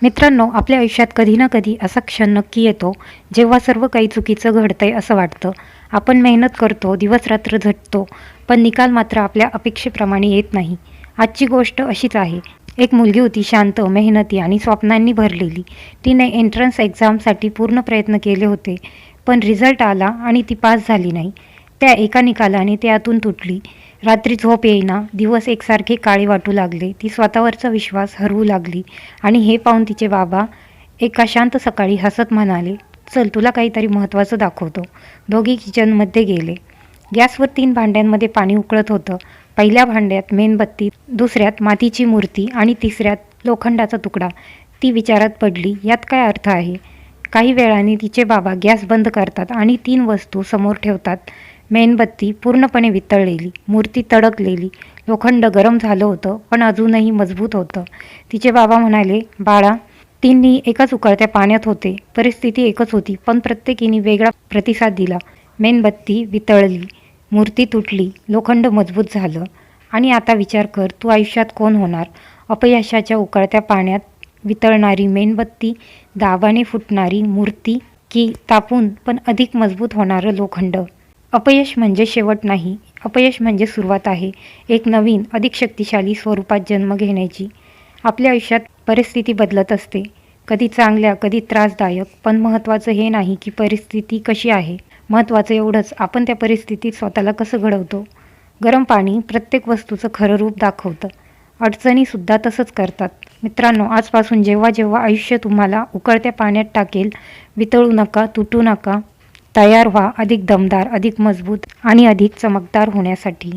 मित्रांनो, आपल्या आयुष्यात कधी ना कधी असा क्षण नक्की येतो, जेव्हा सर्व काही चुकीचं घडतंय असं वाटतं. आपण मेहनत करतो, दिवस-रात्र झटतो, पण निकाल मात्र आपल्या अपेक्षेप्रमाणे येत नाही. आजची गोष्ट अशीच आहे. एक मुलगी होती शांत, मेहनती आणि स्वप्नांनी भरलेली. तिने एंट्रन्स एक्झामसाठी पूर्ण प्रयत्न केले होते, पण रिझल्ट आला आणि ती पास झाली नाही. त्या एका निकालाने ती आतून तुटली. रात्री झोप येईना, दिवस एकसारखे काळे वाटू लागले. ती स्वतःवरचा विश्वास हरवू लागली आणि हे पाहून तिचे बाबा एका शांत सकाळी हसत म्हणाले, "चल, तुला काहीतरी महत्त्वाचं दाखवतो." दोघे किचनमध्ये गेले. गॅसवर 3 भांड्यांमध्ये पाणी उकळत होतं. पहिल्या भांड्यात मेणबत्ती, दुसऱ्यात मातीची मूर्ती आणि तिसऱ्यात लोखंडाचा तुकडा. ती विचारात पडली, यात काय अर्थ आहे? काही वेळाने तिचे बाबा गॅस बंद करतात आणि 3 वस्तू समोर ठेवतात. मेणबत्ती पूर्णपणे वितळलेली, मूर्ती तडकलेली, लोखंड गरम झालं होतं पण अजूनही मजबूत होतं. तिचे बाबा म्हणाले, "बाळा, तिन्ही एकाच उकळत्या पाण्यात होते. परिस्थिती एकच होती, पण प्रत्येकीने वेगळा प्रतिसाद दिला." मेणबत्ती वितळली, मूर्ती तुटली, लोखंड मजबूत झालं. आणि आता विचार कर, तू आयुष्यात कोण होणार? अपयशाच्या उकळत्या पाण्यात वितळणारी मेणबत्ती, दाबाने फुटणारी मूर्ती, की तापून पण अधिक मजबूत होणारं लोखंड? अपयश म्हणजे शेवट नाही, अपयश म्हणजे सुरुवात आहे, एक नवीन, अधिक शक्तिशाली स्वरूपात जन्म घेण्याची. आपल्या आयुष्यात परिस्थिती बदलत असते, कधी चांगल्या, कधी त्रासदायक, पण महत्त्वाचं हे नाही की परिस्थिती कशी आहे. महत्त्वाचं एवढंच, आपण त्या परिस्थितीत स्वतःला कसं घडवतो. गरम पाणी प्रत्येक वस्तूचं खरं रूप दाखवतं. अडचणीसुद्धा तसंच करतात. मित्रांनो, आजपासून जेव्हा जेव्हा आयुष्य तुम्हाला उकळत्या पाण्यात टाकेल, वितळू नका, तुटू नका. तयार व्हा अधिक दमदार, अधिक मजबूत आणि अधिक चमकदार होण्यासाठी.